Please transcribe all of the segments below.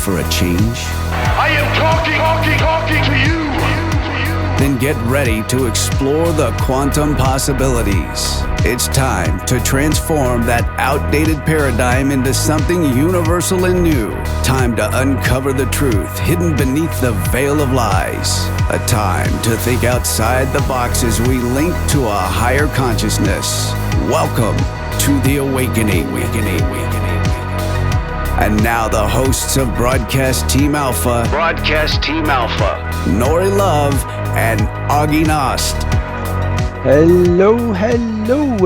for a change? I am talking to you. Then get ready to explore the quantum possibilities. It's time to transform that outdated paradigm into something universal and new. Time to uncover the truth hidden beneath the veil of lies. A time to think outside the box as we link to a higher consciousness. Welcome to the awakening. And now the hosts of Broadcast Team Alpha, Nori Love and Augie Nost. Hello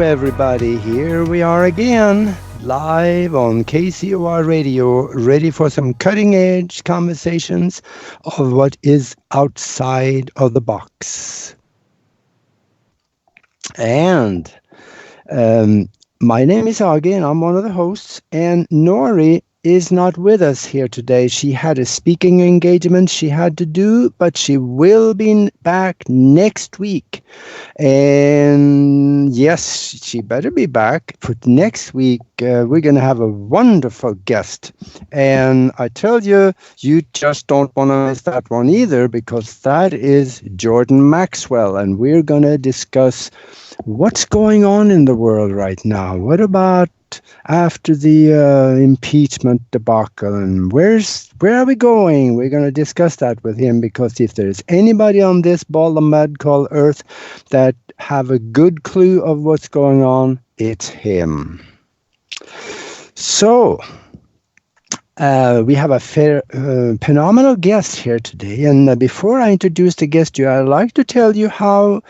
everybody. Here we are again, live on KCOR Radio, ready for some cutting edge conversations of what is outside of the box. And my name is Augie and I'm one of the hosts, and Nori is not with us here today. She had a speaking engagement she had to do, but she will be back next week. And yes, she better be back. For next week, we're going to have a wonderful guest. And I tell you, you just don't want to miss that one either, because that is Jordan Maxwell. And we're going to discuss what's going on in the world right now. What about after the impeachment debacle, and where are we going? We're going to discuss that with him, because if there's anybody on this ball of mud called Earth that have a good clue of what's going on, it's him. So we have a phenomenal guest here today, and before I introduce the guest to you, I'd like to tell you how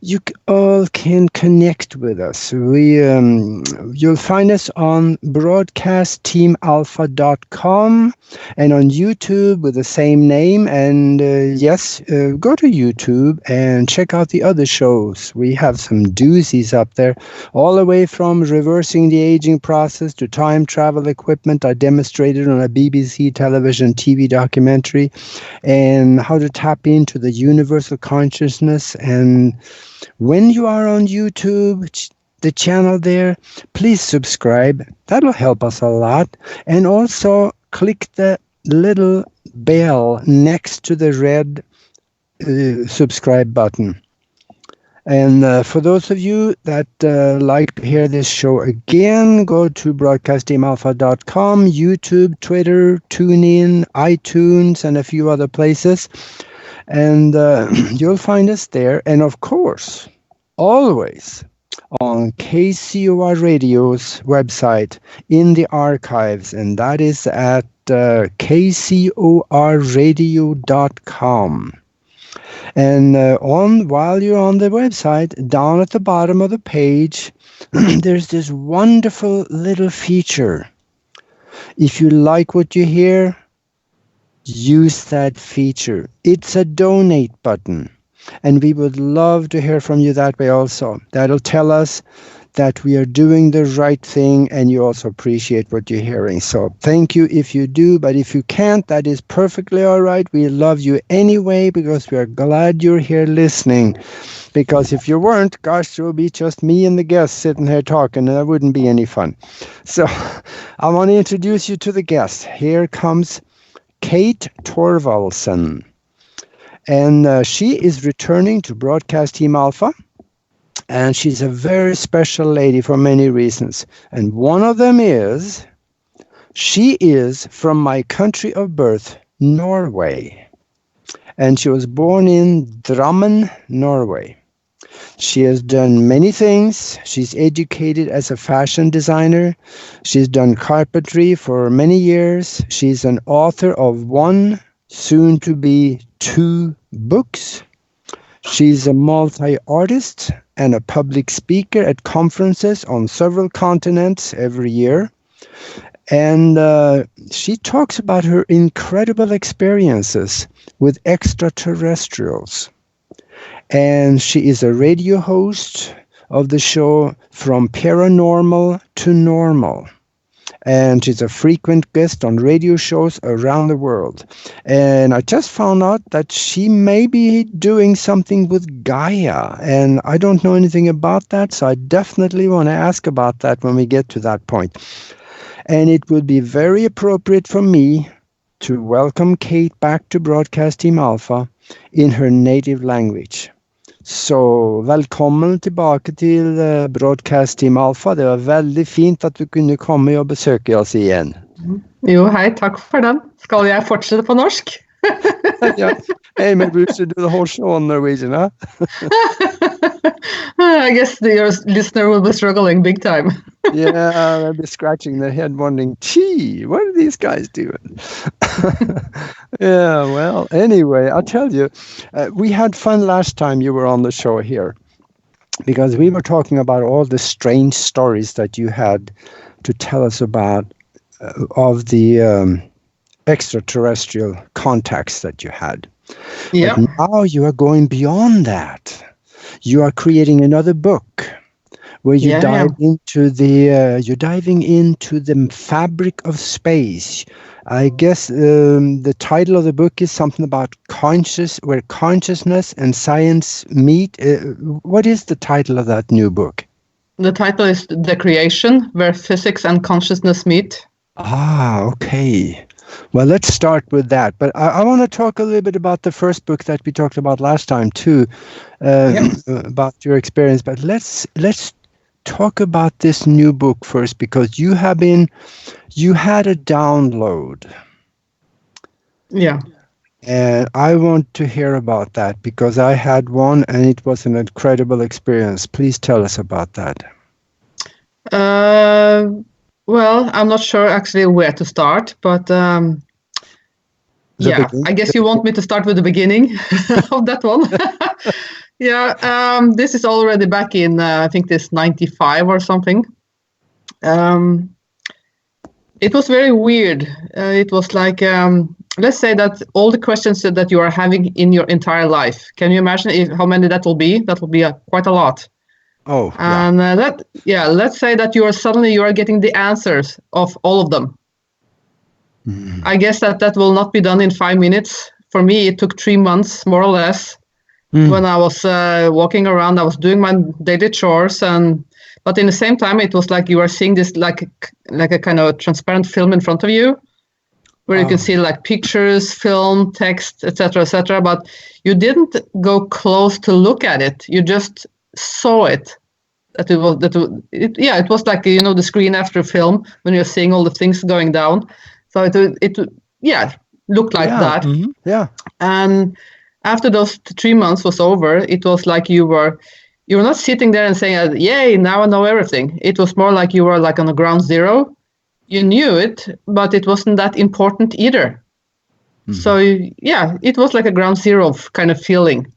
you all can connect with us. You'll find us on broadcastteamalpha.com and on YouTube with the same name. And yes, go to YouTube and check out the other shows. We have some doozies up there, all the way from reversing the aging process to time travel equipment I demonstrated on a BBC television TV documentary, and how to tap into the universal consciousness. And when you are on YouTube, the channel there, please subscribe. That'll help us a lot. And also click the little bell next to the red subscribe button. And for those of you that like to hear this show again, go to broadcastteamalpha.com, YouTube, Twitter, TuneIn, iTunes, and a few other places. And you'll find us there. And of course, always on KCOR Radio's website in the archives. And that is at kcorradio.com. And while you're on the website, down at the bottom of the page, there's this wonderful little feature. If you like what you hear, use that feature. It's a donate button, and we would love to hear from you that way also. That'll tell us that we are doing the right thing, and you also appreciate what you're hearing. So thank you if you do, but if you can't, that is perfectly all right. We love you anyway, because we are glad you're here listening. Because if you weren't, gosh, there would be just me and the guest sitting here talking, and that wouldn't be any fun. So I want to introduce you to the guest. Here comes Kate Torvaldsen, and she is returning to Broadcast Team Alpha, and she's a very special lady for many reasons, and one of them is she is from my country of birth, Norway, and she was born in Drammen, Norway. She has done many things. She's educated as a fashion designer. She's done carpentry for many years. She's an author of 1, soon to be 2 books. She's a multi-artist and a public speaker at conferences on several continents every year. And she talks about her incredible experiences with extraterrestrials. And she is a radio host of the show From Paranormal to Normal. And she's a frequent guest on radio shows around the world. And I just found out that she may be doing something with Gaia. And I don't know anything about that, so I definitely want to ask about that when we get to that point. And it would be very appropriate for me to welcome Kate back to Broadcast Team Alpha in her native language. Så velkommen tilbake til Broadcast Team Alpha. Det var veldig fint at du kunne komme og besøke oss igjen. Jo, hei, takk for den. Skal jeg fortsette på norsk? Yeah. Hey, maybe we should do the whole show on Norwegian, huh? I guess your listener will be struggling big time. Yeah, they'll be scratching their head wondering, gee, what are these guys doing? Yeah, well, anyway, I'll tell you, we had fun last time you were on the show here because we were talking about all the strange stories that you had to tell us about of the extraterrestrial contacts that you had. Yeah. But now you are going beyond that. You are creating another book where you dive into the you're diving into the fabric of space. I guess the title of the book is something about where consciousness and science meet. What is the title of that new book? The title is The Creation, Where Physics and Consciousness Meet. Ah, okay. Well, let's start with that. But I want to talk a little bit about the first book that we talked about last time too, about your experience. But let's talk about this new book first, because you had a download. Yeah. And I want to hear about that because I had one and it was an incredible experience. Please tell us about that. Well, I'm not sure actually where to start, but I guess you want me to start with the beginning of that one. This is already back in, I think this 95 or something. It was very weird. It was like, let's say that all the questions that you are having in your entire life, can you imagine how many that will be? That will be quite a lot. Oh, and let's say that you are getting the answers of all of them. Mm. I guess that will not be done in 5 minutes. For me, it took 3 months, more or less. When I was walking around, I was doing my daily chores, but in the same time, it was like you are seeing this like a kind of transparent film in front of you, where you can see like pictures, film, text, etc., but you didn't go close to look at it. You just saw it. It was like, you know, the screen after film when you're seeing all the things going down. So it looked like that. Mm-hmm. Yeah. And after those 3 months was over, it was like you were not sitting there and saying, "Yay, now I know everything." It was more like you were like on a ground zero. You knew it, but it wasn't that important either. Mm-hmm. So it was like a ground zero kind of feeling.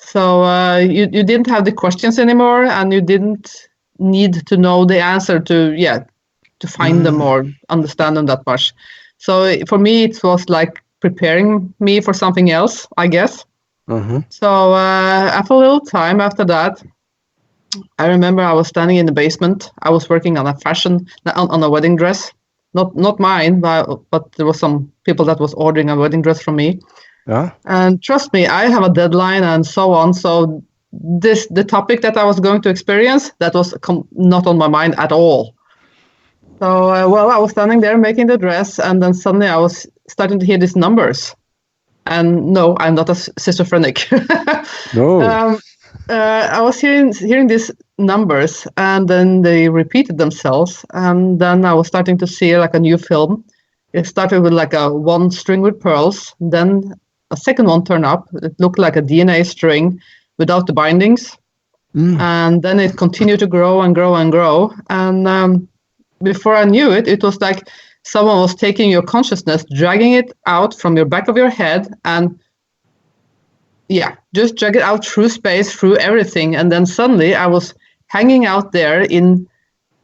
So you didn't have the questions anymore, and you didn't need to know the answer to find them or understand them that much. So for me, it was like preparing me for something else, I guess. Mm-hmm. So after a little time after that, I remember I was standing in the basement. I was working on on a wedding dress, not mine, but there was some people that was ordering a wedding dress from me. Yeah. And trust me, I have a deadline and so on. So the topic that I was going to experience, that was not on my mind at all. So, I was standing there making the dress, and then suddenly I was starting to hear these numbers. And no, I'm not a schizophrenic. No. I was hearing these numbers, and then they repeated themselves. And then I was starting to see like a new film. It started with like a one string with pearls. Then a second one turned up. It looked like a DNA string without the bindings. And then it continued to grow and grow and grow. And before I knew it, it was like someone was taking your consciousness, dragging it out from your back of your head, and just drag it out through space, through everything. And then suddenly I was hanging out there in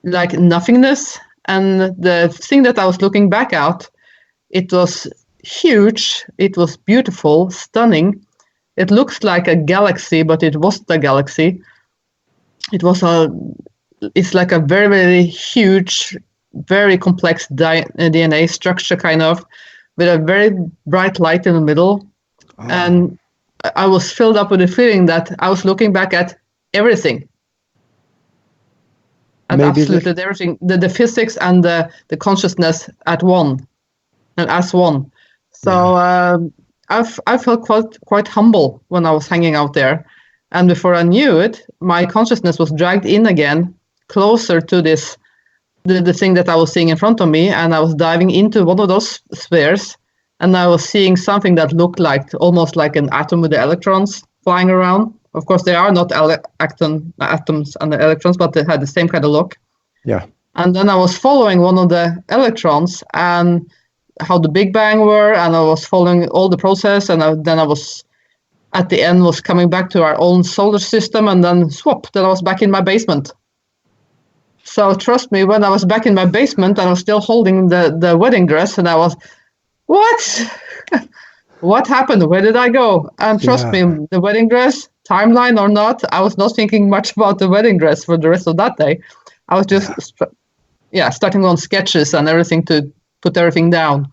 like nothingness. And the thing that I was looking back at, it was huge. It was beautiful, stunning. It looks like a galaxy, but it wasn't a galaxy. It's like a very, very huge, very complex DNA structure, kind of, with a very bright light in the middle. Oh. And I was filled up with the feeling that I was looking back at everything. At absolutely everything. The physics and the consciousness at one. And as one. So I felt quite humble when I was hanging out there. And before I knew it, my consciousness was dragged in again, closer to this, the thing that I was seeing in front of me. And I was diving into one of those spheres. And I was seeing something that looked like almost like an atom with the electrons flying around. Of course, they are not atoms and the electrons, but they had the same kind of look. Yeah. And then I was following one of the electrons and how the Big Bang were, and I was following all the process, and then I was, at the end, was coming back to our own solar system, and then then I was back in my basement. So trust me, when I was back in my basement, I was still holding the wedding dress, and I was, what? What happened? Where did I go? And trust me, the wedding dress, timeline or not, I was not thinking much about the wedding dress for the rest of that day. I was just, starting on sketches and everything to put everything down.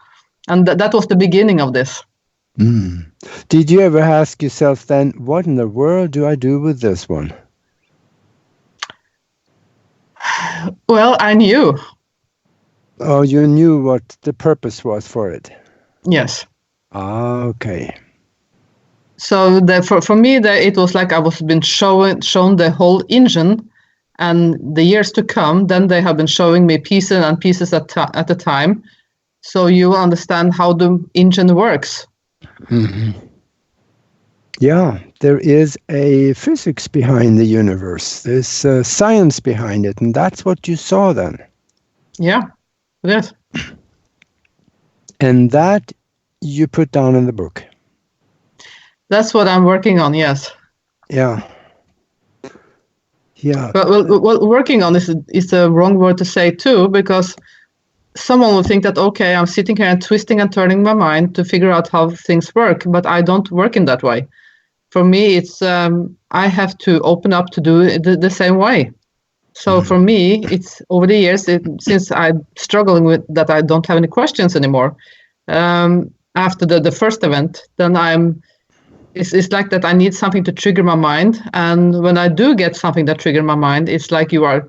And that was the beginning of this. Mm. Did you ever ask yourself then, what in the world do I do with this one? Well, I knew. Oh, you knew what the purpose was for it? Yes. Ah, okay. So for me, it was like I was been shown the whole engine, and the years to come, then they have been showing me pieces and pieces at a time. So you will understand how the engine works. Mm-hmm. Yeah, there is a physics behind the universe. There's science behind it, and that's what you saw then. Yeah, it is. And that you put down in the book. That's what I'm working on, yes. Yeah. Yeah. But well, working on is a wrong word to say too, because someone will think that, okay, I'm sitting here and twisting and turning my mind to figure out how things work, but I don't work in that way. For me, it's I have to open up to do it the same way. So for me, it's over the years, since I'm struggling with that, I don't have any questions anymore. After the first event, then it's like that I need something to trigger my mind. And when I do get something that triggers my mind, it's like you are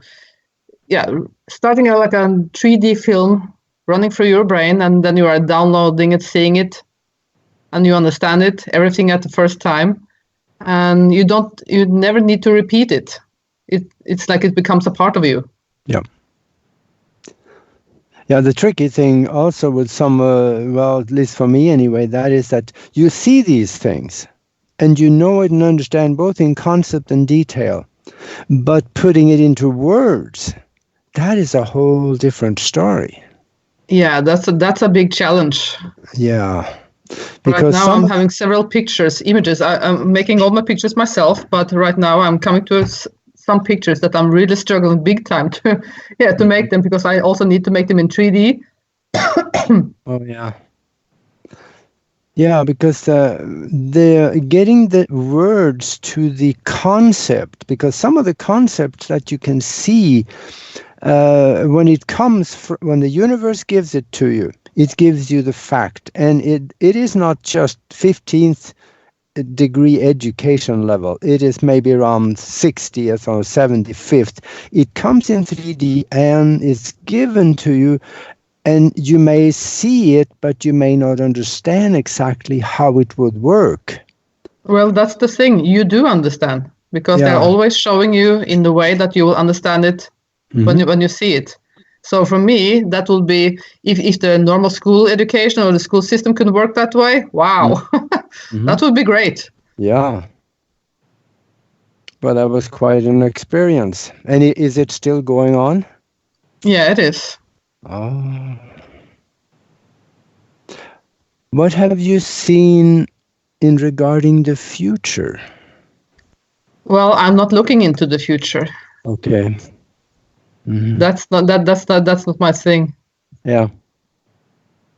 starting like a 3D film running through your brain, and then you are downloading it, seeing it, and you understand it, everything at the first time. And you never need to repeat it. It's like it becomes a part of you. Yeah. Yeah, the tricky thing also with some, well, at least for me anyway, that is that you see these things and you know it and understand both in concept and detail, but putting it into words, that is a whole different story. Yeah, that's a big challenge. Yeah. Because right now I'm having several images. I'm making all my pictures myself, but right now I'm coming to some pictures that I'm really struggling big time to make them, because I also need to make them in 3D. Oh yeah. Yeah, because they're getting the words to the concept, because some of the concepts that you can see when it comes when the universe gives it to you, it gives you the fact, and it is not just 15th degree education level. It is maybe around 60th or 75th. It comes in 3D and it's given to you, and you may see it, but you may not understand exactly how it would work. Well, that's the thing. You do understand, because they're always showing you in the way that you will understand it when you see it. So for me, that will be, if the normal school education or the school system can work that way, wow, that would be great. Yeah. But that was quite an experience. And is it still going on? Yeah, it is. Oh. What have you seen in regarding the future? Well, I'm not looking into the future. Okay. Mm-hmm. That's not my thing. Yeah.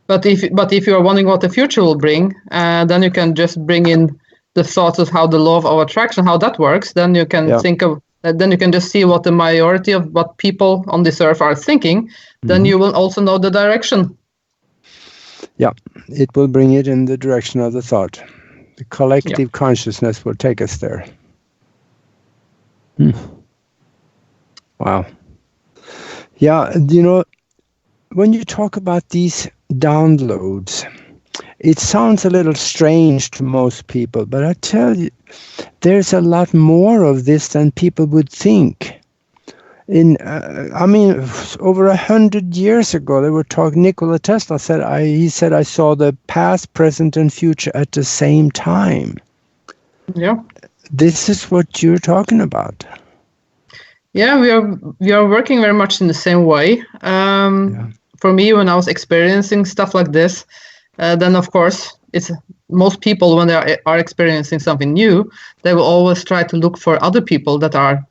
But if you are wondering what the future will bring, then you can just bring in the thoughts of how the law of attraction, how that works. Then you can think of. Then you can just see what the majority of what people on this earth are thinking. Then you will also know the direction. Yeah, it will bring it in the direction of the thought. The collective consciousness will take us there. Wow. Yeah, when you talk about these downloads, It sounds a little strange to most people, but I tell you, there's a lot more of this than people would think. Over 100 years ago, they were talking. Nikola Tesla said, he said, I saw the past, present, and future at the same time. Yeah. This is what you're talking about. Yeah, we are working very much in the same way. For me, when I was experiencing stuff like this, then of course, it's most people when they are experiencing something new, they will always try to look for other people that are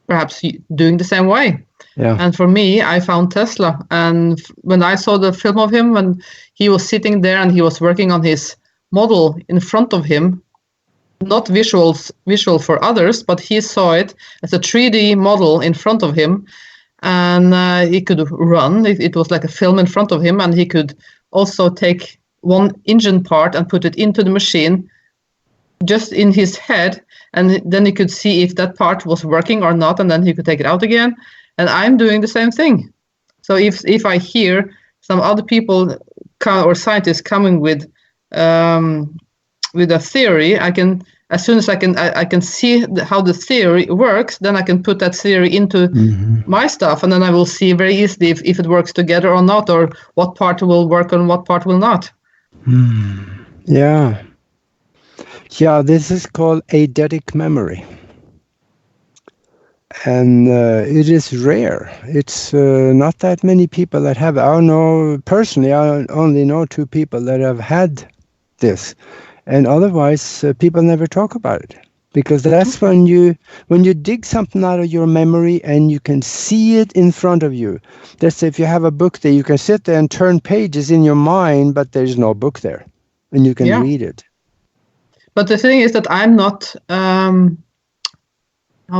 perhaps doing the same way. Yeah. And for me, I found Tesla. And when I saw the film of him, when he was sitting there and he was working on his model in front of him, not visual for others, but he saw it as a 3D model in front of him. And he could run. It was like a film in front of him. And he could also take one engine part and put it into the machine just in his head. And then he could see if that part was working or not, and then he could take it out again. And I'm doing the same thing. So if I hear some other people or scientists coming with a theory, I can, as soon as I can see how the theory works, then I can put that theory into my stuff, and then I will see very easily if it works together or not, or what part will work and what part will not. Yeah. Yeah, this is called eidetic memory. And it is rare. It's not that many people that have. Personally, I only know 2 people that have had this. And otherwise, people never talk about it. Because that's when you dig something out of your memory and you can see it in front of you. That's if you have a book there, you can sit there and turn pages in your mind, but there's no book there. And you can read it. But the thing is that I'm not, how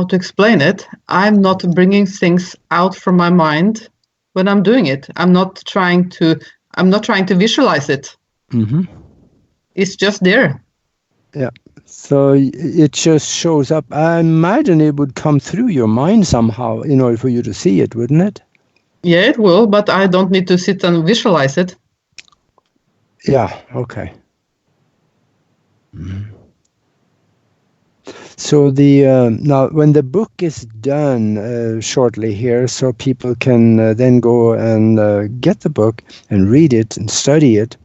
to explain it, I'm not bringing things out from my mind when I'm doing it. I'm not trying to visualize it. Mm-hmm. It's just there. Yeah. So it just shows up. I imagine it would come through your mind somehow in order for you to see it, wouldn't it? Yeah, it will, but I don't need to sit and visualize it. Yeah, okay. Mm-hmm. So now when the book is done shortly here, so people can then go and get the book and read it and study it,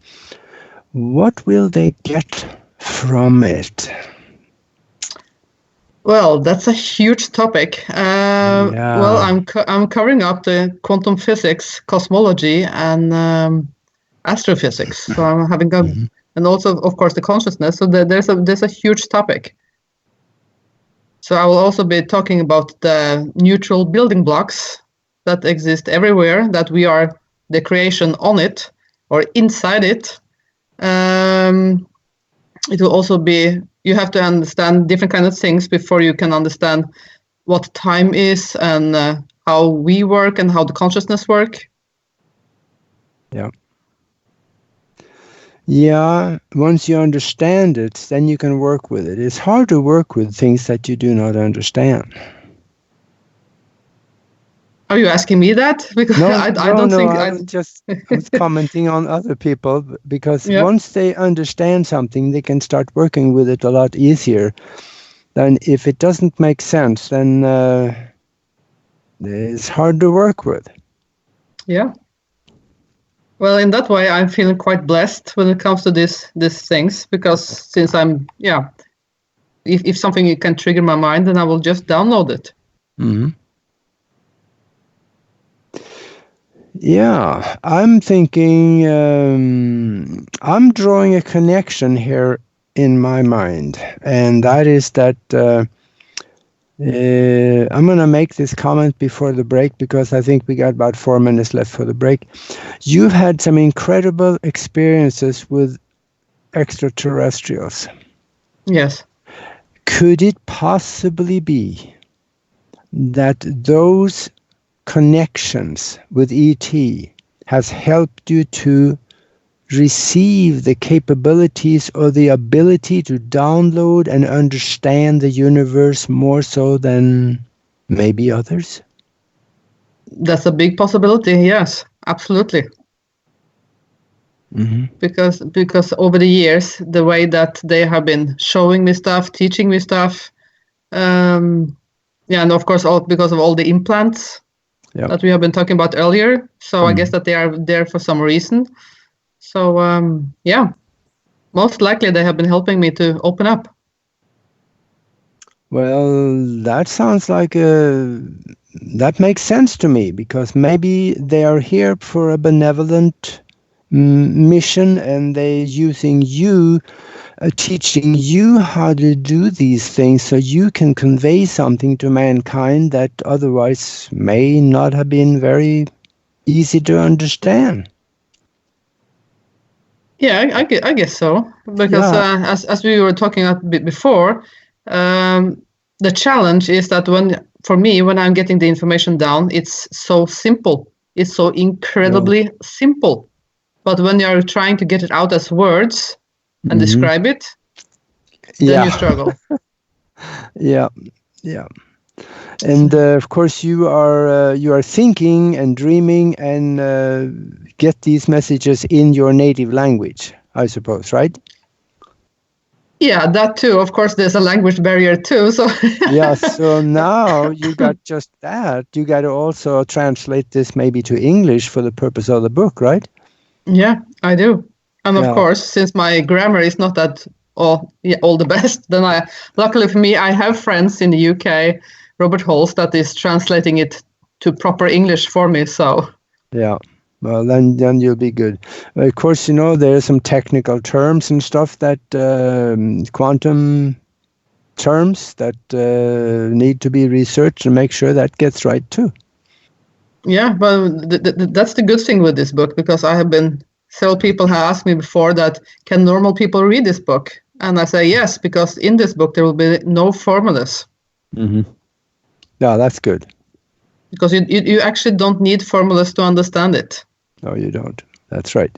what will they get from it? Well, that's a huge topic. Well, I'm covering up the quantum physics, cosmology, and astrophysics. So I'm having and also, of course, the consciousness. So there's a huge topic. So I will also be talking about the neutral building blocks that exist everywhere, that we are the creation on it or inside it. It will also be, you have to understand different kinds of things before you can understand what time is and how we work and how the consciousness work. Yeah. Yeah, once you understand it, then you can work with it. It's hard to work with things that you do not understand. Are you asking me that? Because I don't think I was commenting on other people, because once they understand something, they can start working with it a lot easier than if it doesn't make sense, then it's hard to work with. Yeah. Well, in that way, I'm feeling quite blessed when it comes to these things, because since if something can trigger my mind, then I will just download it. Mm-hmm. Yeah, I'm thinking, I'm drawing a connection here in my mind, and that is that I'm going to make this comment before the break, because I think we got about 4 minutes left for the break. You've had some incredible experiences with extraterrestrials. Yes. Could it possibly be that those connections with ET has helped you to receive the capabilities or the ability to download and understand the universe more so than maybe others? That's a big possibility, yes, absolutely. because over the years, the way that they have been showing me stuff, teaching me stuff, and of course, all because of all the implants that we have been talking about earlier. So I guess that they are there for some reason. So most likely they have been helping me to open up. Well, that sounds like that makes sense to me, because maybe they are here for a benevolent mission, and they're using you, teaching you how to do these things so you can convey something to mankind that otherwise may not have been very easy to understand. Yeah, I guess so. Because as we were talking a bit before, the challenge is that when I'm getting the information down, it's so simple. It's so incredibly simple. But when you're trying to get it out as words and describe it, then you struggle. Yeah. And of course, you are thinking and dreaming and get these messages in your native language, I suppose, right? Yeah, that too. Of course, there's a language barrier too. So yeah. So now you got just that. You got to also translate this maybe to English for the purpose of the book, right? Yeah, I do. And of course, since my grammar is not that all the best, then luckily for me, I have friends in the UK, Robert Halls, that is translating it to proper English for me. So yeah. Well, then you'll be good. Of course, there are some technical terms and stuff that quantum terms that need to be researched and make sure that gets right too. Yeah, but that's the good thing with this book, because several people have asked me before that, can normal people read this book? And I say yes, because in this book there will be no formulas. Mm-hmm. Yeah, that's good. Because you actually don't need formulas to understand it. No, you don't. That's right.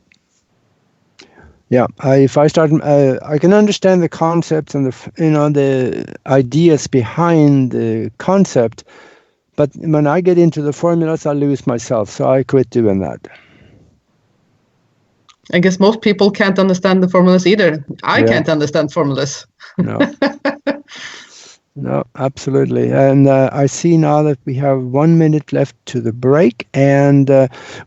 Yeah, if I start, I can understand the concepts and the ideas behind the concept, but when I get into the formulas, I lose myself. So I quit doing that. I guess most people can't understand the formulas either. I can't understand formulas. No. No, absolutely. And I see now that we have 1 minute left to the break, and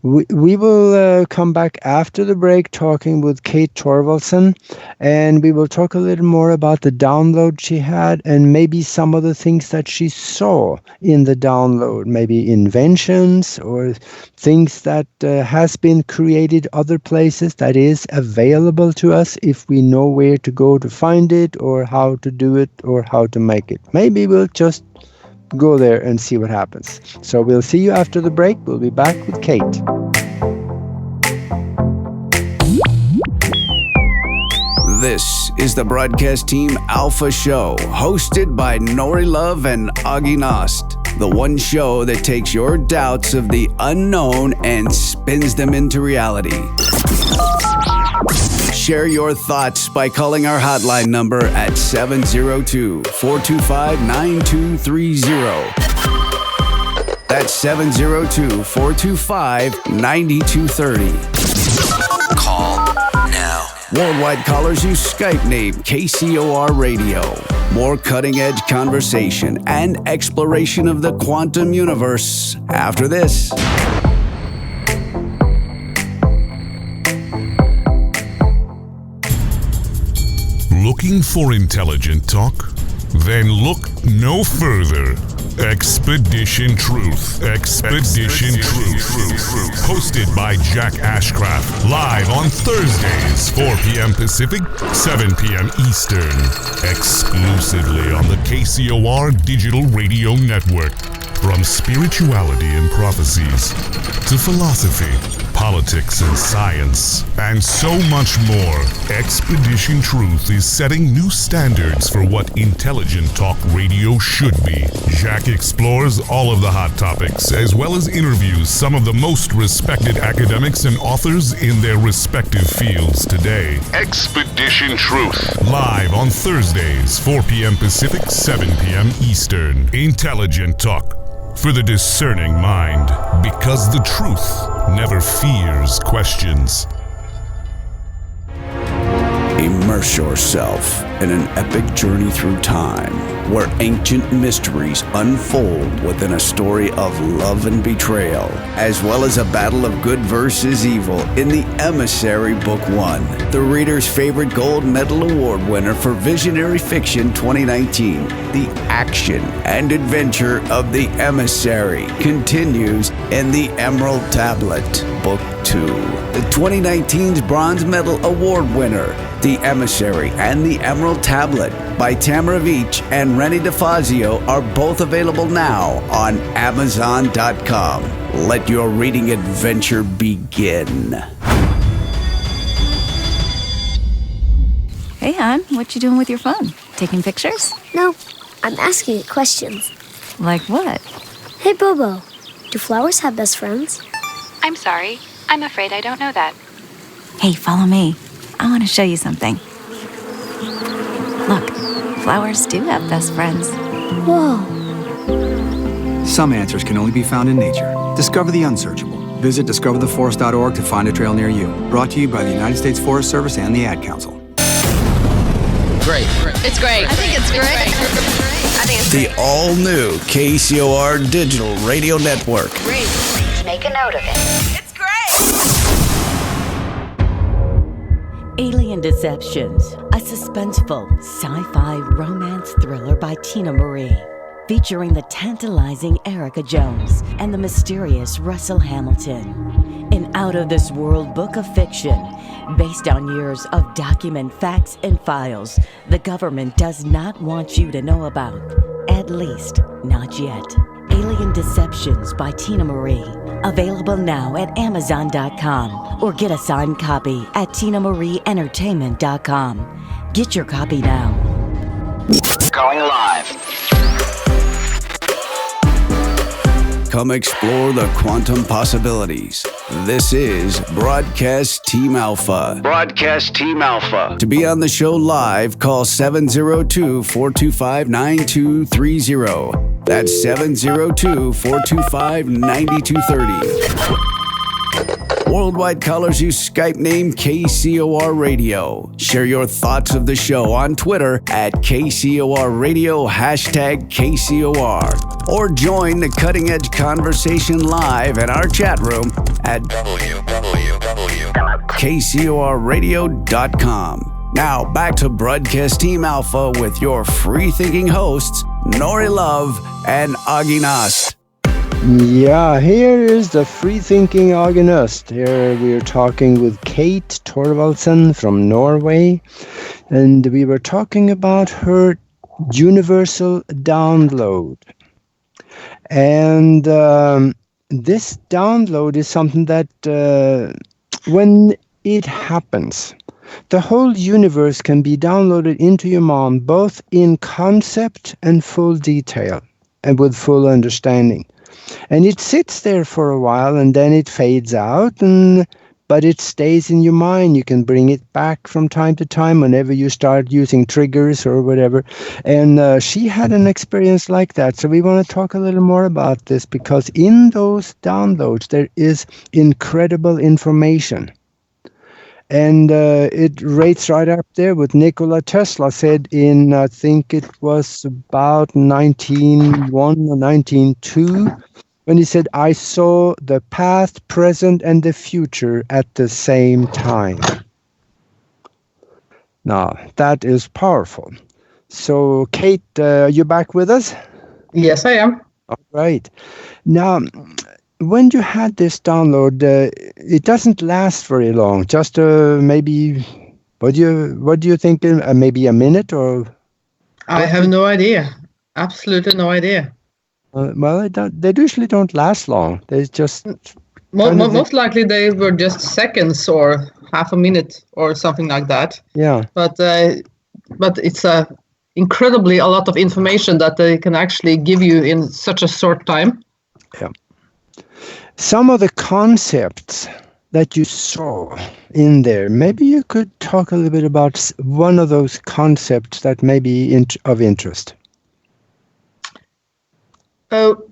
we will come back after the break talking with Kate Torvaldsen, and we will talk a little more about the download she had and maybe some of the things that she saw in the download, maybe inventions or things that has been created other places that is available to us if we know where to go to find it or how to do it or how to make it. Maybe we'll just go there and see what happens. So we'll see you after the break. We'll be back with Kate. This is the Broadcast Team Alpha Show, hosted by Nori Love and Augie Nost. The one show that takes your doubts of the unknown and spins them into reality. Share your thoughts by calling our hotline number at 702-425-9230. That's 702-425-9230. Call now. Worldwide callers use Skype name KCOR Radio. More cutting-edge conversation and exploration of the quantum universe after this. Looking for intelligent talk? Then look no further. Expedition Truth. Expedition Truth. Hosted by Jack Ashcraft. Live on Thursdays, 4 p.m. Pacific, 7 p.m. Eastern. Exclusively on the KCOR Digital Radio Network. From spirituality and prophecies to philosophy, politics and science, and so much more, Expedition Truth is setting new standards for what intelligent talk radio should be. Jack explores all of the hot topics, as well as interviews some of the most respected academics and authors in their respective fields today. Expedition Truth. Live on Thursdays, 4 p.m. Pacific, 7 p.m. Eastern. Intelligent talk for the discerning mind, because the truth never fears questions. Immerse yourself in an epic journey through time where ancient mysteries unfold within a story of love and betrayal, as well as a battle of good versus evil in The Emissary Book 1. The reader's favorite Gold Medal Award winner for Visionary Fiction 2019, the action and adventure of The Emissary continues in The Emerald Tablet, Book 2. The 2019's Bronze Medal Award winner, The Emissary and The Emerald Tablet by Tamara Veach and Rennie DeFazio are both available now on Amazon.com. Let your reading adventure begin. Hey, hon, what you doing with your phone? Taking pictures? No, I'm asking it questions. Like what? Hey, Bobo, do flowers have best friends? I'm sorry. I'm afraid I don't know that. Hey, follow me. I want to show you something. Look, flowers do have best friends. Whoa. Some answers can only be found in nature. Discover the unsearchable. Visit discovertheforest.org to find a trail near you. Brought to you by the United States Forest Service and the Ad Council. Great. It's great. I think it's great. I think it's The all-new KCOR Digital Radio Network. great. Make a note of it. It's great. Alien Deceptions, a suspenseful sci-fi romance thriller by Tina Marie, featuring the tantalizing Erica Jones and the mysterious Russell Hamilton. An out-of-this-world book of fiction based on years of document facts and files the government does not want you to know about, at least not yet. Alien Deceptions by Tina Marie. Available now at Amazon.com or get a signed copy at TinaMarieEntertainment.com. Get your copy now. Going live. Come explore the quantum possibilities. This is Broadcast Team Alpha. Broadcast Team Alpha. To be on the show live, call 702-425-9230. That's 702-425-9230. Worldwide callers use Skype name KCOR Radio. Share your thoughts of the show on Twitter at KCOR Radio, #KCOR. Or join the cutting edge conversation live in our chat room at KCORradio.com. Now back to Broadcast Team Alpha with your free-thinking hosts, Nori Love and Augie Nost. Yeah, here is the free-thinking August. Here we are talking with Kate Thorvaldsen from Norway, and we were talking about her universal download. And this download is something that when it happens, the whole universe can be downloaded into your mind, both in concept and full detail, and with full understanding. And it sits there for a while, and then it fades out, but it stays in your mind. You can bring it back from time to time whenever you start using triggers or whatever. And she had an experience like that. So we want to talk a little more about this, because in those downloads, there is incredible information. And it rates right up there with Nikola Tesla said in, I think it was about 1901 or 1902, when he said, I saw the past, present, and the future at the same time. Now, that is powerful. So, Kate, are you back with us? Yes, I am. All right. Now, when you had this download, it doesn't last very long. Just maybe, what do you think? Maybe a minute or? I have no idea. Absolutely no idea. Well, they usually don't last long. They just most likely they were just seconds or half a minute or something like that. Yeah. But it's incredibly a lot of information that they can actually give you in such a short time. Yeah. Some of the concepts that you saw in there, maybe you could talk a little bit about one of those concepts that may be of interest.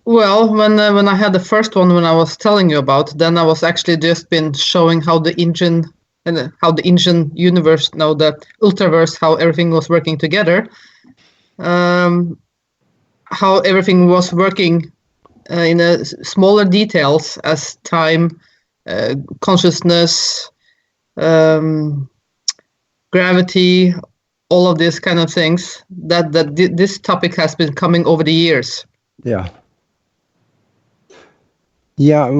Well, when I had the first one, when I was telling you about, then I was actually just been showing how the engine and how the ancient universe, now the ultraverse, how everything was working together, how everything was working in a smaller details as time, consciousness, gravity, all of these kind of things, that this topic has been coming over the years. Yeah. Yeah,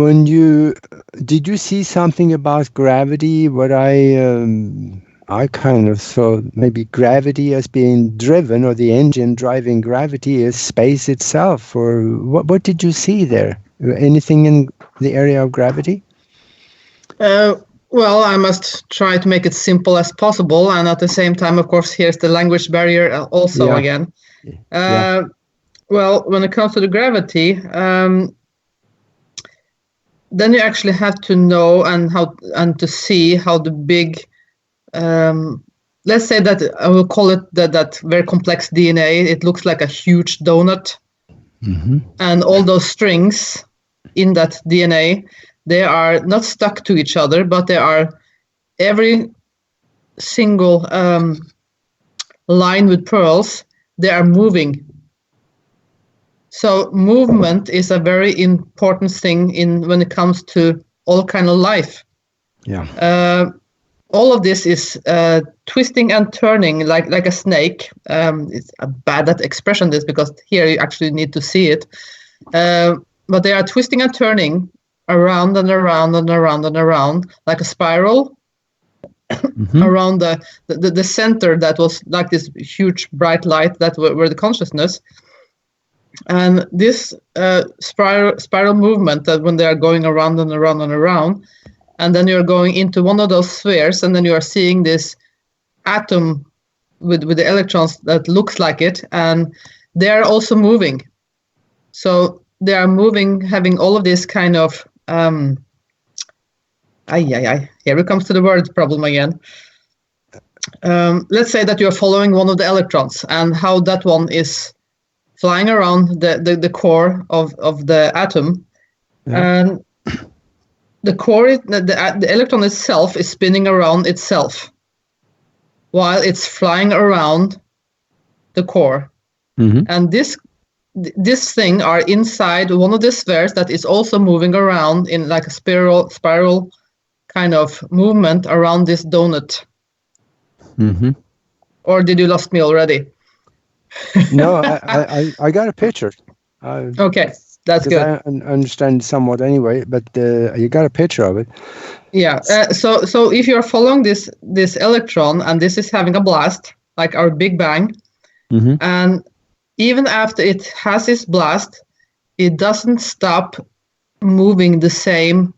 did you see something about gravity? What I kind of saw maybe gravity as being driven, or the engine driving gravity is space itself, or what did you see there? Anything in the area of gravity? Well, I must try to make it simple as possible, and at the same time, of course, here's the language barrier also again. Well, when it comes to the gravity, then you actually have to know and to see how the big, let's say that I will call it that very complex DNA. It looks like a huge donut, and all those strings in that DNA, they are not stuck to each other, but they are every single line with pearls, they are moving. So movement is a very important thing when it comes to all kind of life. Yeah. All of this is twisting and turning like a snake. It's a bad that expression this, because here you actually need to see it. But they are twisting and turning around and around and around and around like a spiral around the center that was like this huge bright light that were the consciousness. And this spiral movement, that when they are going around and around and around, and then you're going into one of those spheres, and then you are seeing this atom with the electrons that looks like it, and they are also moving. So they are moving, having all of this kind of here it comes to the word problem again. Let's say that you're following one of the electrons, and how that one is flying around the core of the atom, and the core, the electron itself is spinning around itself while it's flying around the core. And this thing are inside one of the spheres that is also moving around in like a spiral kind of movement around this donut. Or did you lost me already? No, I got a picture. Okay, that's good. I understand somewhat anyway, but you got a picture of it. Yeah. So if you're following this electron, and this is having a blast, like our Big Bang, and even after it has its blast, it doesn't stop moving the same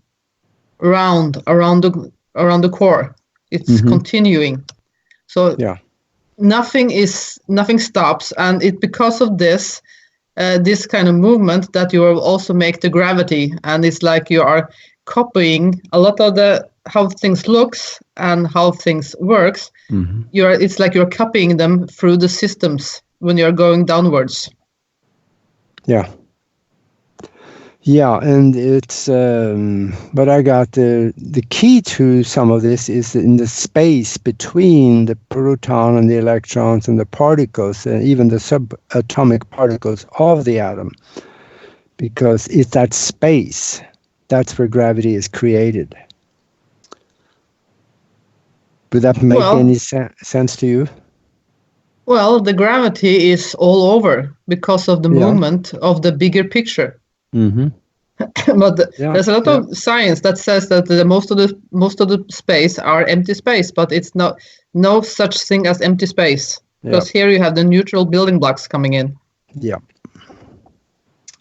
around the core. It's continuing. So nothing stops, and it because of this kind of movement that you will also make the gravity, and it's like you are copying a lot of how things looks and how things works. It's like you're copying them through the systems when you're going downwards. Yeah, and it's but I got the key to some of this is in the space between the proton and the electrons and the particles, and even the subatomic particles of the atom, because it's that space, that's where gravity is created. Would that make any sense to you? Well, the gravity is all over because of the movement of the bigger picture. But there's a lot of science that says that most of the space are empty space, but it's no such thing as empty space, because here you have the neutral building blocks coming in. Yeah.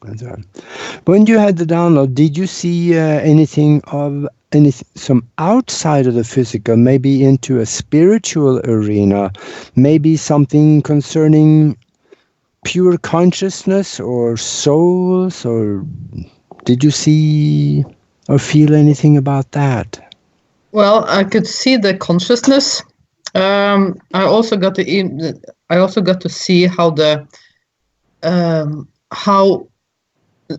That's right. When you had the download, did you see some outside of the physical, maybe into a spiritual arena, maybe something concerning pure consciousness or souls, or did you see or feel anything about that? Well, I could see the consciousness. I also got to see how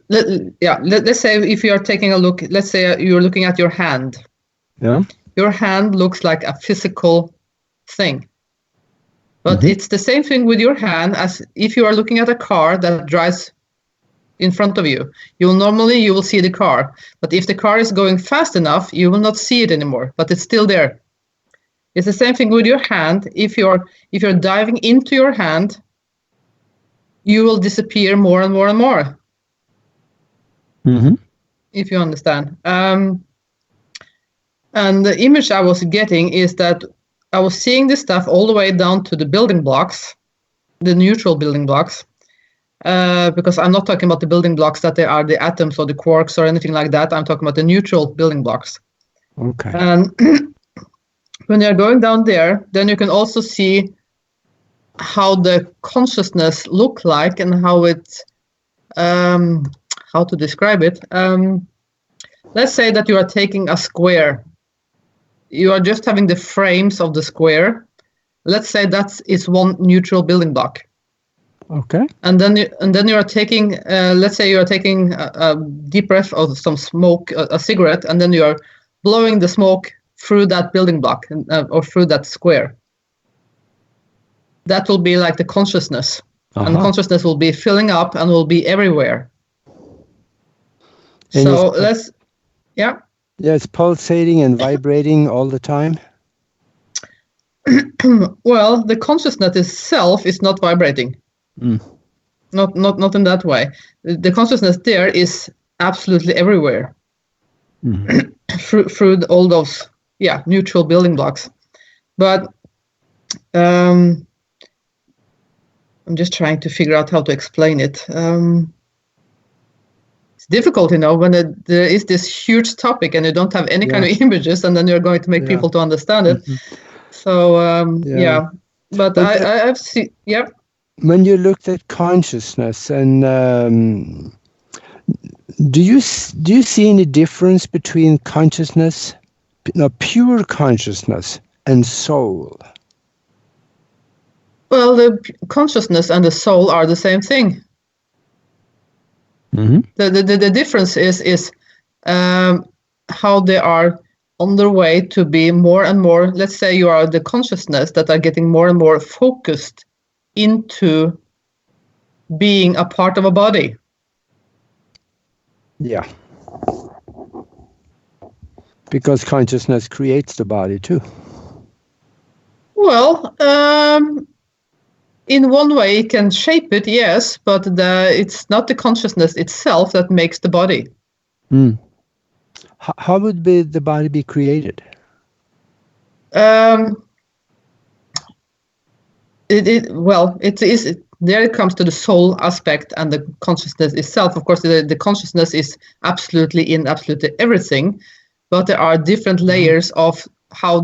let's say if you are taking a look, let's say you're looking at your hand. Yeah. your hand looks like a physical thing. But it's the same thing with your hand as if you are looking at a car that drives in front of you. You will see the car. But if the car is going fast enough, you will not see it anymore, but it's still there. It's the same thing with your hand. If you're diving into your hand, you will disappear more and more and more. If you understand. And the image I was getting is that I was seeing this stuff all the way down to the building blocks, the neutral building blocks, because I'm not talking about the building blocks that they are the atoms or the quarks or anything like that. I'm talking about the neutral building blocks. Okay. And when you're going down there, then you can also see how the consciousness look like and how it, how to describe it. Let's say that you are taking a square. You are just having the frames of the square. Let's say that is one neutral building block. Okay. And then you are taking, let's say you are taking a deep breath of some smoke, a cigarette, and then you are blowing the smoke through that building block or through that square. That will be like the consciousness. And consciousness will be filling up and will be everywhere. And so let's, yeah. Yeah, it's pulsating and vibrating all the time. Well, the consciousness itself is not vibrating. Not in that way. The consciousness there is absolutely everywhere through all those neutral building blocks. But I'm just trying to figure out how to explain it. It's difficult, when there is this huge topic and you don't have any kind of images, and then you're going to make people to understand it. So but I've seen When you looked at consciousness, and do you see any difference between consciousness, pure consciousness, and soul? Well, the consciousness and the soul are the same thing. The difference is how they are on their way to be more and more. Let's say you are the consciousness that are getting more and more focused into being a part of a body. Yeah. Because consciousness creates the body too. Well, in one way it can shape it, yes, but it's not the consciousness itself that makes the body. How would the body be created? There it comes to the soul aspect and the consciousness itself. Of course, the consciousness is absolutely in absolutely everything, but there are different layers of how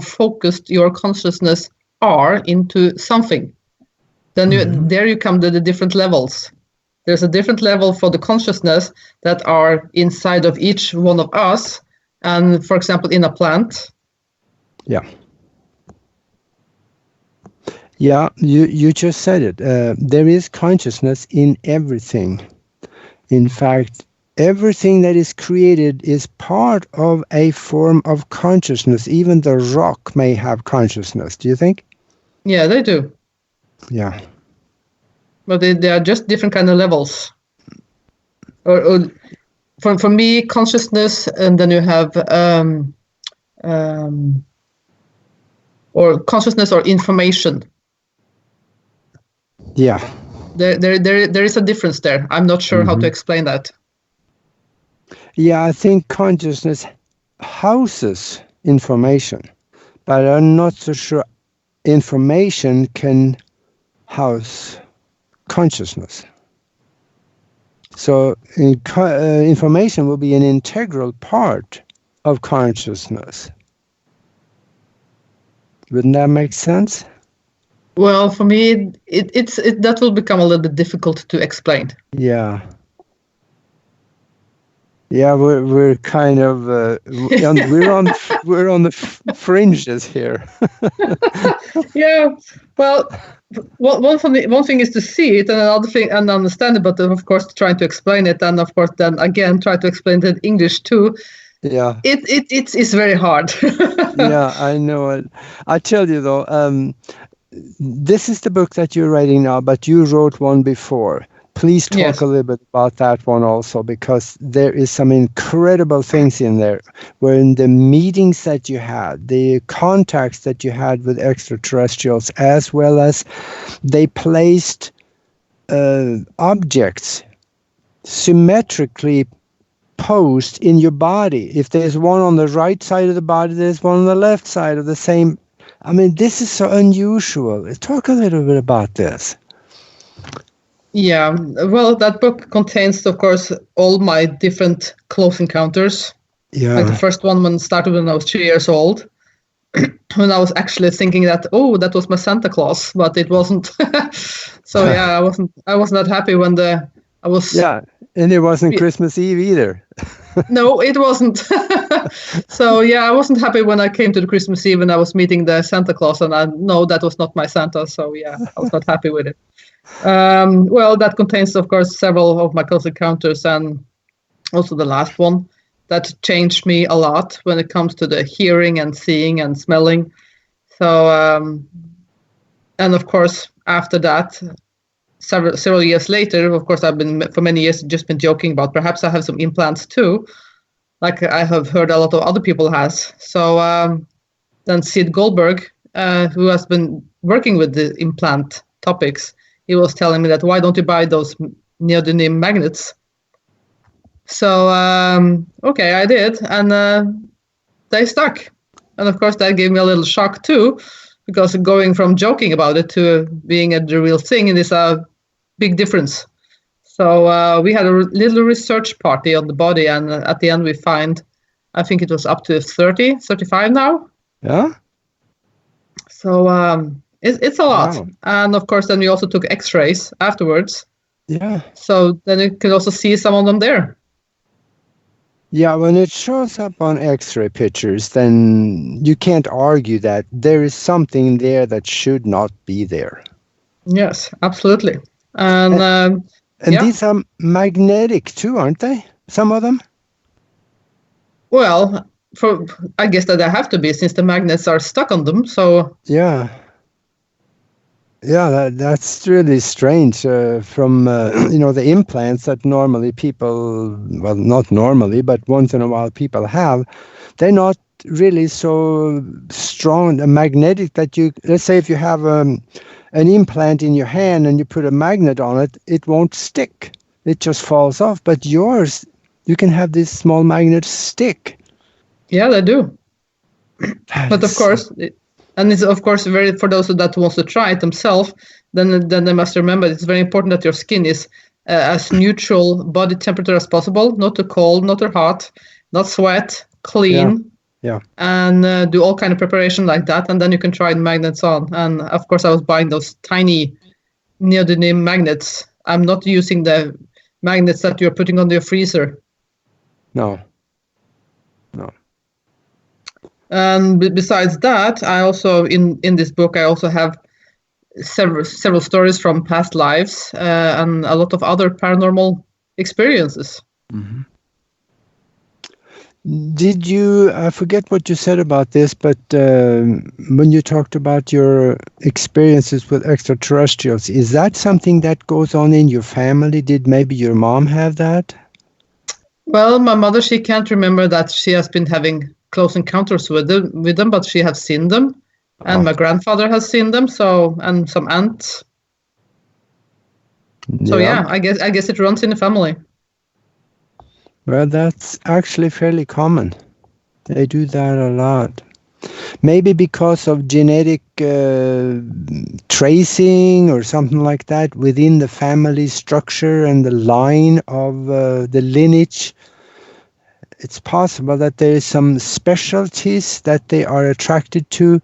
focused your consciousness are into something. Then there you come to the different levels. There's a different level for the consciousness that are inside of each one of us, and for example, in a plant. Yeah. Yeah, you just said it. There is consciousness in everything. In fact, everything that is created is part of a form of consciousness. Even the rock may have consciousness. Do you think? Yeah, they do. Yeah. But they are just different kind of levels. Or for me, consciousness, and then you have or consciousness or information. Yeah. There is a difference there. I'm not sure how to explain that. Yeah, I think consciousness houses information, but I'm not so sure information can house consciousness. So information will be an integral part of consciousness. Wouldn't that make sense? Well, for me, that will become a little bit difficult to explain. Yeah. Yeah, we're kind of we're on the fringes here. Yeah. Well, one thing is to see it, and another thing and understand it, but of course trying to explain it, and of course then again try to explain it in English too. Yeah. It's very hard. Yeah, I know it. I tell you though, this is the book that you're writing now, but you wrote one before. Please talk Yes. a little bit about that one also, because there is some incredible things in there. Where in the meetings that you had, the contacts that you had with extraterrestrials, as well as they placed objects symmetrically posed in your body. If there's one on the right side of the body, there's one on the left side of the same. I mean, this is so unusual. Talk a little bit about this. Yeah, well, that book contains, of course, all my different close encounters. Yeah. Like the first one started when I was 3 years old, when I was actually thinking that, oh, that was my Santa Claus, but it wasn't. So yeah, I wasn't that happy when I was. Yeah, and it wasn't Christmas Eve either. No, it wasn't. So yeah, I wasn't happy when I came to the Christmas Eve and I was meeting the Santa Claus, and I know that was not my Santa. So yeah, I was not happy with it. Well, that contains, of course, several of my close encounters, and also the last one that changed me a lot when it comes to the hearing and seeing and smelling. So, and of course, after that, several years later, of course, I've been for many years just been joking about perhaps I have some implants too, like I have heard a lot of other people has. So then Sid Goldberg, who has been working with the implant topics, he was telling me that, why don't you buy those neodymium magnets? So, okay, I did, and they stuck. And of course, that gave me a little shock too, because going from joking about it to being the real thing, it is a big difference. So we had a little research party on the body, and at the end we find, I think it was up to 35 now. Yeah. So it's a lot. Wow. And of course, then we also took x-rays afterwards. Yeah. So then you can also see some of them there. Yeah, when it shows up on X-ray pictures, then you can't argue that there is something there that should not be there. Yes, absolutely. And yeah. These are magnetic too, aren't they? Some of them? Well, I guess that they have to be, since the magnets are stuck on them. So yeah. Yeah, that's really strange. From the implants that normally people, well, not normally, but once in a while people have, they're not really so strong and magnetic that you. Let's say if you have an implant in your hand and you put a magnet on it, it won't stick. It just falls off. But yours, you can have these small magnets stick. Yeah, they do. But of course. And it's, of course, very, for those that wants to try it themselves, then they must remember it's very important that your skin is as neutral body temperature as possible, not too cold, not too hot, not sweat, clean. Yeah. And do all kind of preparation like that, and then you can try magnets on. And of course, I was buying those tiny neodymium magnets. I'm not using the magnets that you're putting on your freezer. No. And besides that, I also in this book I also have several stories from past lives and a lot of other paranormal experiences. Mm-hmm. Did you? I forget what you said about this, but when you talked about your experiences with extraterrestrials, is that something that goes on in your family? Did maybe your mom have that? Well, my mother, she can't remember that she has been having close encounters with them, but she has seen them, and my grandfather has seen them. So, and some aunts. So yeah, I guess it runs in the family. Well, that's actually fairly common. They do that a lot. Maybe because of genetic tracing or something like that within the family structure and the line of the lineage. It's possible that there is some specialties that they are attracted to,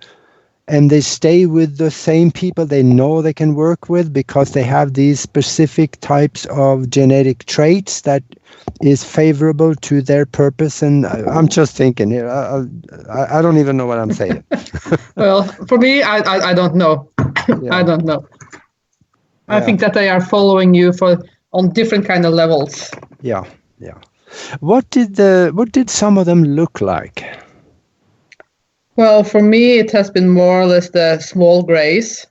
and they stay with the same people they know they can work with because they have these specific types of genetic traits that is favorable to their purpose. And I'm just thinking here, I don't even know what I'm saying. Well, for me, I don't know. Yeah. I don't know. I think that they are following you on different kind of levels. Yeah. What did some of them look like? Well, for me, it has been more or less the small grays,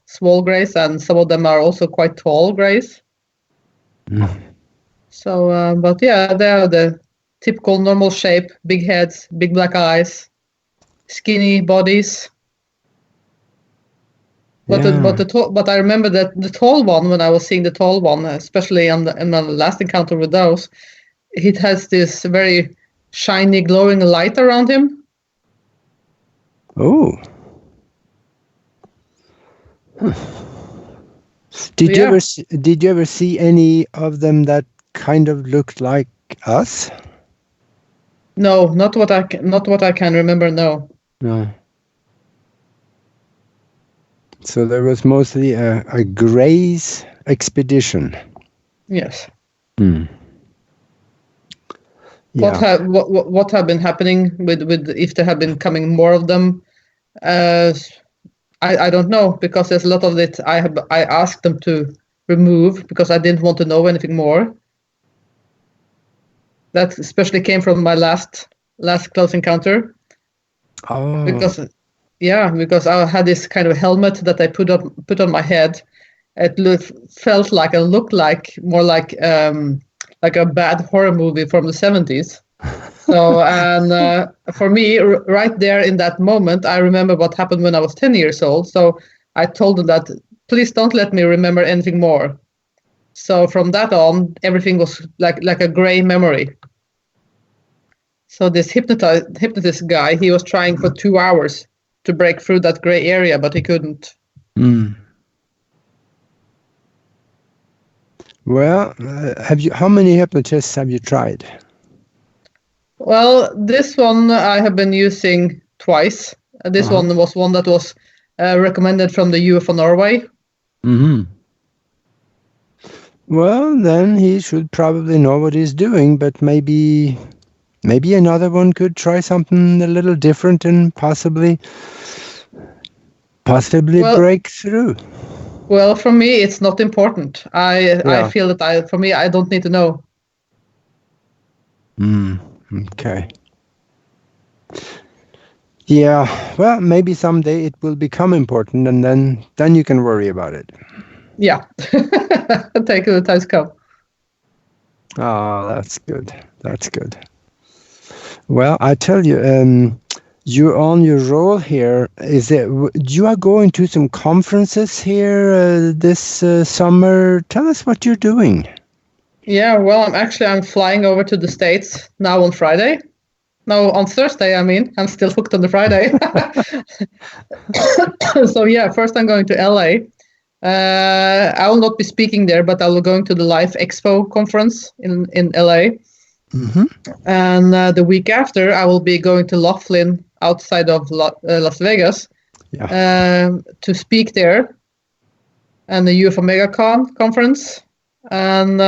and some of them are also quite tall grays. So, but yeah, they are the typical normal shape, big heads, big black eyes, skinny bodies. But but I remember that the tall one, when I was seeing the tall one, especially in my last encounter with those, it has this very shiny, glowing light around him. Oh. Did you ever see any of them that kind of looked like us? No, not what I can remember. No. So there was mostly a Gray's expedition. Yes. Yeah. What have been happening with if there have been coming more of them? I don't know, because there's a lot of it I asked them to remove because I didn't want to know anything more. That especially came from my last close encounter. Oh. Because I had this kind of helmet that I put on my head. It looked like more like a bad horror movie from the 70s. So, and for me, right there in that moment, I remember what happened when I was 10 years old. So I told them that, please don't let me remember anything more. So from that on, everything was like a gray memory. So this hypnotist guy, he was trying for 2 hours to break through that gray area, but he couldn't. Well, how many hypnotists have you tried? Well, this one I have been using twice. This one was one that was recommended from the UFO Norway. Well, then he should probably know what he's doing, but maybe another one could try something a little different and possibly break through. Well, for me, it's not important. I feel that for me, I don't need to know. Okay. Yeah, well, maybe someday it will become important, and then you can worry about it. Yeah. Take the time to come. Oh, that's good. That's good. Well, I tell you, you're on your roll here. You are going to some conferences here this summer. Tell us what you're doing. Yeah, well, I'm flying over to the States now on Friday. No, on Thursday, I mean. I'm still hooked on the Friday. So yeah, first I'm going to LA. I will not be speaking there, but I will go to the Life Expo conference in LA. And the week after, I will be going to Laughlin outside of Las Vegas to speak there, and the UFO MegaCon conference. And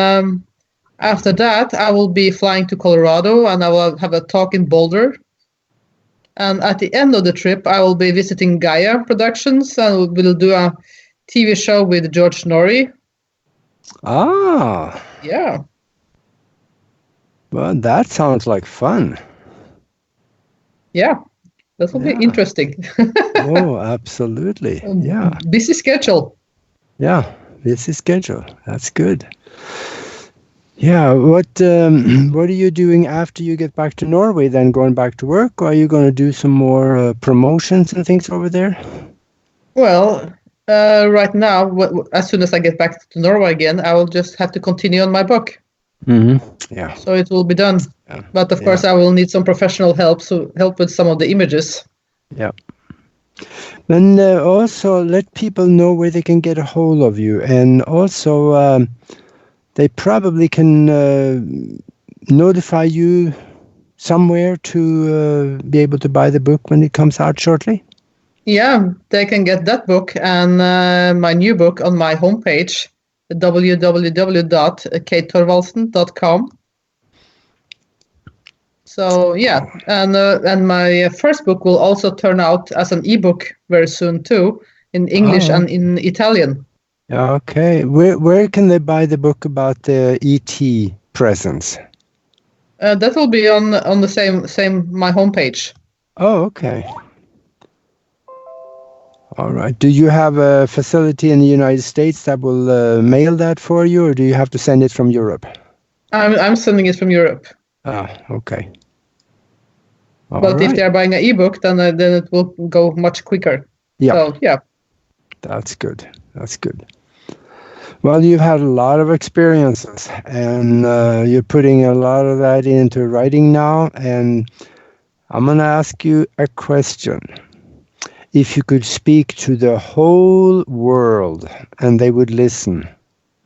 after that, I will be flying to Colorado, and I will have a talk in Boulder. And at the end of the trip, I will be visiting Gaia Productions, and we'll do a TV show with George Norrie. Ah. Yeah. Well, that sounds like fun. Yeah, that will be interesting. Oh, absolutely. Yeah. Busy schedule. Yeah, busy schedule. That's good. Yeah, what are you doing after you get back to Norway then? Going back to work, or are you going to do some more promotions and things over there? Well, right now, as soon as I get back to Norway again, I will just have to continue on my book. Yeah. So it will be done. Yeah. But of course, I will need some professional help with some of the images. Yeah. And also let people know where they can get a hold of you, and also they probably can notify you somewhere to be able to buy the book when it comes out shortly. Yeah, they can get that book and my new book on my homepage, www.katetorvaldsen.com. So yeah, and my first book will also turn out as an ebook very soon too, in English and in Italian. Okay, where can they buy the book about the ET presence? That will be on the same my homepage. Oh, okay. All right. Do you have a facility in the United States that will mail that for you, or do you have to send it from Europe? I'm sending it from Europe. Ah, okay. But if they're buying an ebook, then it will go much quicker. Yeah. So, yeah. That's good. That's good. Well, you've had a lot of experiences, and you're putting a lot of that into writing now. And I'm going to ask you a question. If you could speak to the whole world and they would listen,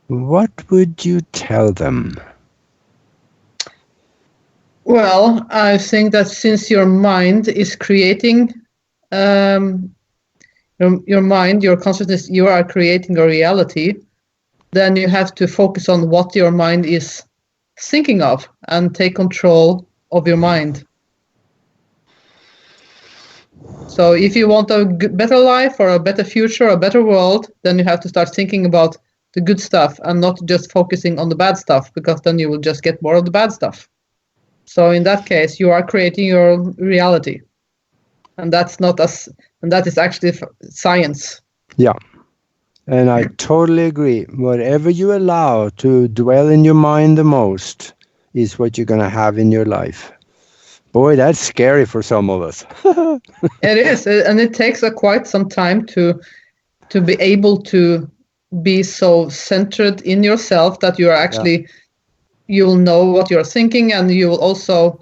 what would you tell them? Well, I think that since your mind is creating, your mind, your consciousness, you are creating a reality, then you have to focus on what your mind is thinking of and take control of your mind. So if you want a better life or a better future, a better world, then you have to start thinking about the good stuff and not just focusing on the bad stuff, because then you will just get more of the bad stuff. So in that case, you are creating your reality. And that is actually science. Yeah. And I totally agree. Whatever you allow to dwell in your mind the most is what you're going to have in your life. Boy, that's scary for some of us. It is, and it takes quite some time to be able to be so centered in yourself that you are actually, you'll know what you're thinking, and you will also,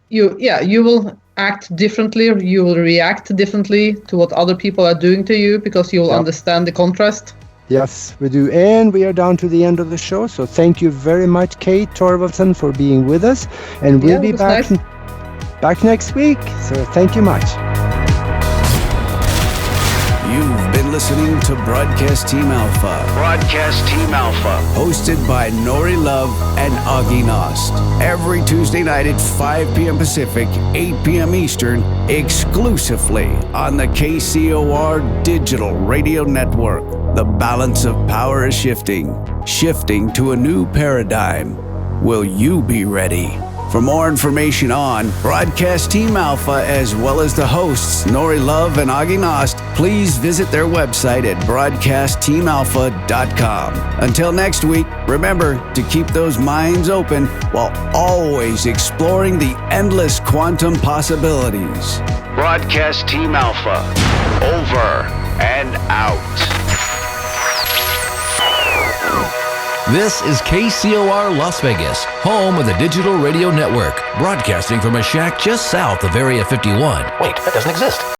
you will act differently, you will react differently to what other people are doing to you, because you will understand the contrast. Yes, we do. And we are down to the end of the show. So thank you very much, Kate Torvaldsen, for being with us. And we'll be back next week. So thank you much. You've been listening to Broadcast Team Alpha. Broadcast Team Alpha. Hosted by Nori Love and Augie Nost. Every Tuesday night at 5 p.m. Pacific, 8 p.m. Eastern, exclusively on the KCOR Digital Radio Network. The balance of power is shifting to a new paradigm. Will you be ready? For more information on Broadcast Team Alpha, as well as the hosts Nori Love and Augie Nost, please visit their website at broadcastteamalpha.com. Until next week, remember to keep those minds open while always exploring the endless quantum possibilities. Broadcast Team Alpha. Over and out. This is KCOR Las Vegas, home of the Digital Radio Network, broadcasting from a shack just south of Area 51. Wait, that doesn't exist.